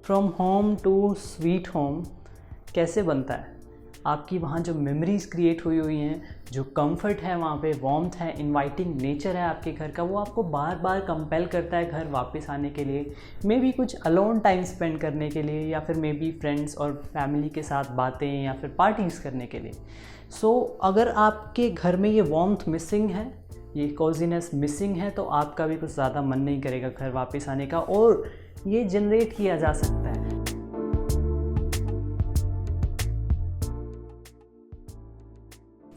From home to sweet home कैसे बनता है? आपकी वहाँ जो मेमोरीज़ क्रिएट हुई हैं, जो कंफर्ट है वहाँ पे, वार्मथ है, इनवाइटिंग नेचर है आपके घर का, वो आपको बार बार कंपेल करता है घर वापस आने के लिए। मे बी कुछ अलोन टाइम स्पेंड करने के लिए, या फिर मे बी फ्रेंड्स और फैमिली के साथ बातें या फिर पार्टीज़ करने के लिए। सो अगर आपके घर में ये वार्मथ मिसिंग है, ये कोजीनेस मिसिंग है, तो आपका भी कुछ ज़्यादा मन नहीं करेगा घर वापस आने का, और ये जनरेट किया जा सकता है।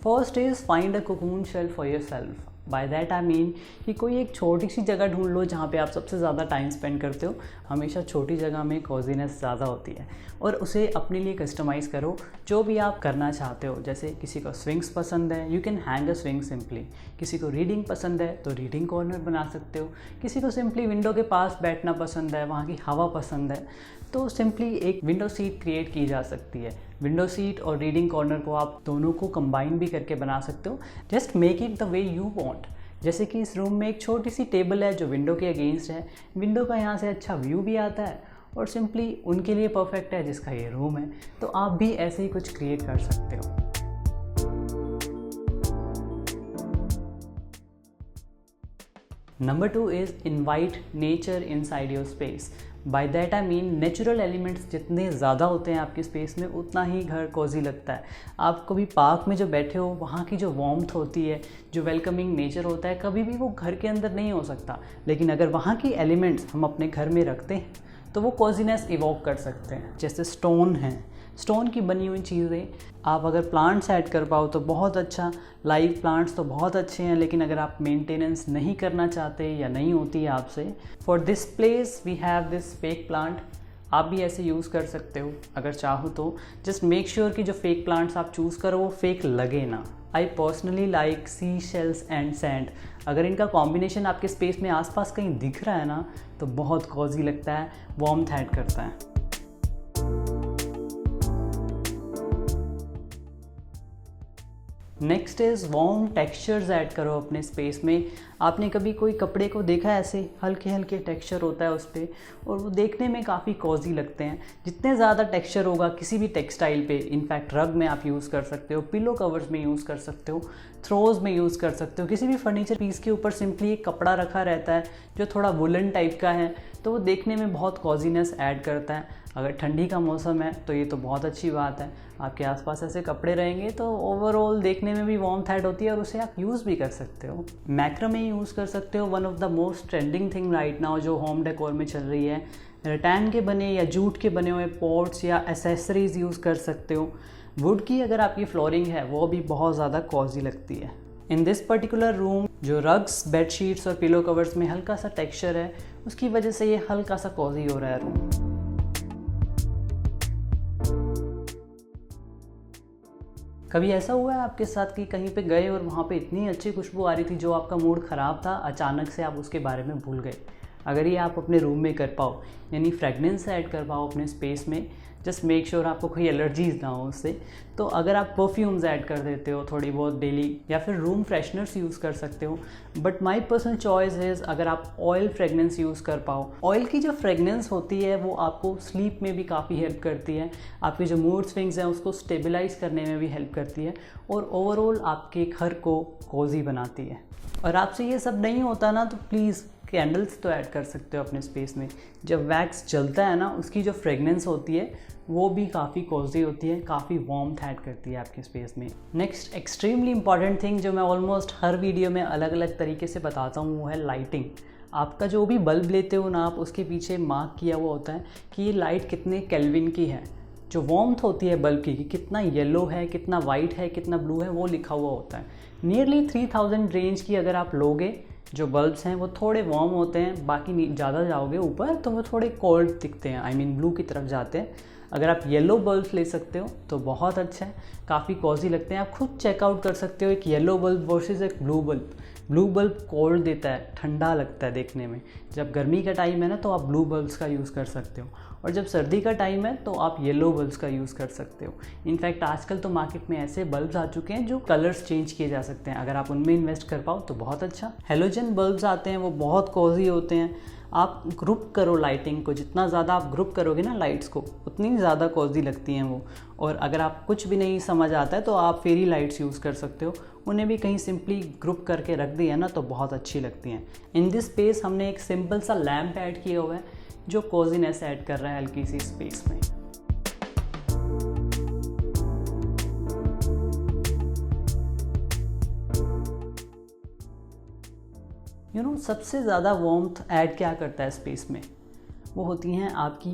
First is find a cocoon shell for yourself. By that I mean कि कोई एक छोटी सी जगह ढूंढ लो जहाँ पे आप सबसे ज़्यादा टाइम स्पेंड करते हो। हमेशा छोटी जगह में कोजीनेस ज़्यादा होती है, और उसे अपने लिए कस्टमाइज़ करो जो भी आप करना चाहते हो। जैसे किसी को स्विंग्स पसंद है, you can hang a swing simply. किसी को रीडिंग पसंद है तो रीडिंग कॉर्नर बना सकते हो। किसी को सिंपली विंडो के पास बैठना पसंद है, वहाँ की हवा पसंद है, तो सिंपली एक विंडो सीट क्रिएट की जा सकती है। विंडो सीट और रीडिंग कॉर्नर को आप दोनों को कंबाइन भी करके बना सकते हो। Just make it the way you want. जैसे कि इस रूम में एक छोटी सी टेबल है जो विंडो के अगेंस्ट है, विंडो का यहाँ से अच्छा व्यू भी आता है, और सिंपली उनके लिए परफेक्ट है जिसका ये रूम है। तो आप भी ऐसे ही कुछ क्रिएट कर सकते हो। Number 2 is invite nature inside your space. Bye that I mean natural elements जितने ज़्यादा होते हैं आपकी स्पेस में, उतना ही घर कोजी लगता है। आप कभी पार्क में जो बैठे हो, वहाँ की जो वार्मथ होती है, जो वेलकमिंग नेचर होता है, कभी भी वो घर के अंदर नहीं हो सकता। लेकिन अगर वहाँ की एलिमेंट्स हम अपने घर में रखते हैं तो वो कोजीनेस इवोक कर सकते हैं। जैसे स्टोन है, स्टोन की बनी हुई चीज़ें आप अगर प्लांट्स ऐड कर पाओ तो बहुत अच्छा। लाइव प्लांट्स तो बहुत अच्छे हैं, लेकिन अगर आप मेंटेनेंस नहीं करना चाहते या नहीं होती है आपसे, for this place we have this fake plant. आप भी ऐसे यूज़ कर सकते हो अगर चाहो तो। जस्ट मेक श्योर कि जो फेक प्लांट्स आप चूज़ करो वो फेक लगे ना। I personally like sea shells and sand. अगर इनका कॉम्बिनेशन आपके स्पेस में आसपास कहीं दिख रहा है ना, तो बहुत कॉजी लगता है, वार्मथ ऐड करता है। Next is warm textures add करो अपने स्पेस में। आपने कभी कोई कपड़े को देखा है, ऐसे हल्के हल्के टेक्सचर होता है उस पर, और वो देखने में काफ़ी कॉजी लगते हैं। जितने ज़्यादा टेक्सचर होगा किसी भी टेक्सटाइल पे, इनफैक्ट रग में आप यूज़ कर सकते हो, पिलो कवर्स में यूज़ कर सकते हो, थ्रोज में यूज़ कर सकते हो। किसी भी फर्नीचर पीस के ऊपर सिंपली एक कपड़ा रखा रहता है जो थोड़ा वुलन टाइप का है, तो वो देखने में बहुत कॉजीनेस ऐड करता है। अगर ठंडी का मौसम है तो ये तो बहुत अच्छी बात है, आपके आसपास ऐसे कपड़े रहेंगे तो ओवरऑल देखने में भी वार्मथ ऐड होती है, और उसे आप यूज़ भी कर सकते हो। मैक्रामे यूज़ कर सकते हो, one of the most trending thing right now जो होम डेकोर में चल रही है। रटैन के बने या जूट के बने हुए पॉट्स या एसेसरीज यूज़ कर सकते हो। वुड की अगर आपकी फ्लोरिंग है वो भी बहुत ज़्यादा कॉजी लगती है। इन दिस पर्टिकुलर रूम जो रग्स, बेडशीट्स और पिलो कवर्स में हल्का सा टेक्सचर है, उसकी वजह से ये हल्का सा कॉजी हो रहा है रूम। कभी ऐसा हुआ है आपके साथ कि कहीं पे गए और वहाँ पे इतनी अच्छी खुशबू आ रही थी, जो आपका मूड ख़राब था, अचानक से आप उसके बारे में भूल गए? अगर ये आप अपने रूम में कर पाओ, यानी फ्रेगनेंस ऐड कर पाओ अपने स्पेस में, जस्ट मेक श्योर आपको कोई एलर्जीज़ ना हो उससे। तो अगर आप परफ्यूम्स ऐड कर देते हो थोड़ी बहुत डेली, या फिर रूम फ्रेशनर्स यूज़ कर सकते हो। But my personal choice is अगर आप ऑयल फ्रेगनेंस यूज़ कर पाओ। ऑयल की जो फ्रेगनेंस होती है वो आपको स्लीप में भी काफ़ी हेल्प करती है, आपके जो मूड स्विंग्स हैं उसको स्टेबलाइज करने में भी हेल्प करती है, और ओवरऑल आपके घर को कोजी बनाती है। और आपसे ये सब नहीं होता ना, तो प्लीज़ कैंडल्स तो ऐड कर सकते हो अपने स्पेस में। जब वैक्स जलता है ना, उसकी जो फ्रेगनेंस होती है वो भी काफ़ी कॉजी होती है, काफ़ी वार्मथ ऐड करती है आपके स्पेस में। नेक्स्ट एक्सट्रीमली इंपॉर्टेंट थिंग जो मैं ऑलमोस्ट हर वीडियो में अलग अलग तरीके से बताता हूँ, वो है लाइटिंग। आपका जो भी बल्ब लेते हो ना आप, उसके पीछे मार्क किया हुआ होता है कि ये लाइट कितने केल्विन की है। जो वार्मथ होती है बल्ब की, कितना येलो है, कितना वाइट है, कितना ब्लू है, वो लिखा हुआ होता है। नियरली 3000 रेंज की अगर आप लोगे, जो बल्ब्स हैं वो थोड़े वार्म होते हैं, बाकी ज़्यादा जाओगे ऊपर तो वो थोड़े कोल्ड दिखते हैं, आई मीन ब्लू की तरफ जाते हैं। अगर आप येलो बल्ब्स ले सकते हो तो बहुत अच्छा है, काफ़ी कॉजी लगते हैं। आप खुद चेकआउट कर सकते हो एक येलो बल्ब वर्सेस एक blue bulb. Blue bulb cold देता है, ठंडा लगता है देखने में। जब गर्मी का टाइम है ना, तो आप ब्लू बल्ब्स का यूज़ कर सकते हो। और जब सर्दी का टाइम है तो आप येलो बल्ब्स का यूज़ कर सकते हो। इनफैक्ट आजकल तो मार्केट में ऐसे बल्ब्स आ चुके हैं जो कलर्स चेंज किए जा सकते हैं, अगर आप उनमें इन्वेस्ट कर पाओ तो बहुत अच्छा। हेलोजन बल्ब्स आते हैं, वो बहुत कॉजी होते हैं। आप ग्रुप करो लाइटिंग को, जितना ज़्यादा आप ग्रुप करोगे ना लाइट्स को, उतनी ज़्यादा कॉजी लगती हैं वो। और अगर आप कुछ भी नहीं समझ आता है तो आप फेरी लाइट्स यूज़ कर सकते हो, उन्हें भी कहीं सिंपली ग्रुप करके रख दिया ना तो बहुत अच्छी लगती हैं। इन दिस स्पेस हमने एक सिंपल सा लैम्प ऐड किया हुआ है जो कॉजीनेस ऐड कर रहा है हल्की सी स्पेस में। सबसे ज़्यादा वार्मथ ऐड क्या करता है स्पेस में, वो होती हैं आपकी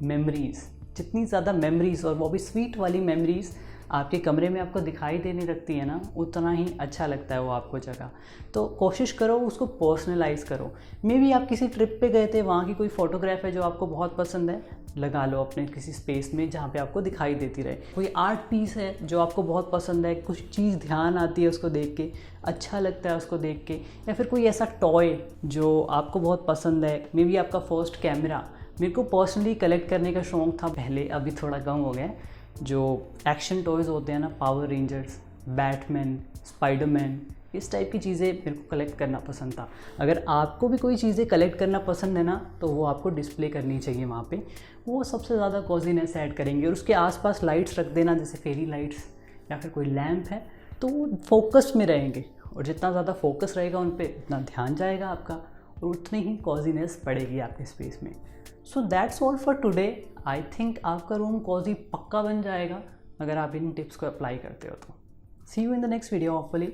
मेमोरीज़। जितनी ज़्यादा मेमोरीज़, और वो भी स्वीट वाली मेमोरीज़ आपके कमरे में आपको दिखाई देने लगती है ना, उतना ही अच्छा लगता है वो आपको जगह। तो कोशिश करो उसको पर्सनलाइज़ करो। मे बी आप किसी ट्रिप पे गए थे, वहाँ की कोई फ़ोटोग्राफ है जो आपको बहुत पसंद है, लगा लो अपने किसी स्पेस में जहाँ पे आपको दिखाई देती रहे। कोई आर्ट पीस है जो आपको बहुत पसंद है, कुछ चीज़ ध्यान आती है उसको देख के, अच्छा लगता है उसको देख के, या फिर कोई ऐसा टॉय जो आपको बहुत पसंद है, मे बी आपका फर्स्ट कैमरा। मेरे को पर्सनली कलेक्ट करने का शौक़ था पहले, अभी थोड़ा कम हो गया है। जो एक्शन टॉयज़ होते हैं ना, पावर रेंजर्स, बैटमैन, स्पाइडरमैन, इस टाइप की चीज़ें मेरे को कलेक्ट करना पसंद था। अगर आपको भी कोई चीज़ें कलेक्ट करना पसंद है ना, तो वो आपको डिस्प्ले करनी चाहिए वहाँ पे, वो सबसे ज़्यादा कॉजीनेस ऐड करेंगे। और उसके आसपास लाइट्स रख देना, जैसे फेरी लाइट्स या फिर कोई लैम्प है, तो वो फोकस में रहेंगे, और जितना ज़्यादा फोकस रहेगा उन पर उतना ध्यान जाएगा आपका, और उतनी ही कॉजीनेस पड़ेगी आपके स्पेस में। So that's all for today. I think आपका रूम कॉजी पक्का बन जाएगा अगर आप इन टिप्स को अप्लाई करते हो तो। See you in the next video hopefully.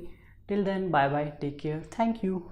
Till then, bye bye, take care, thank you.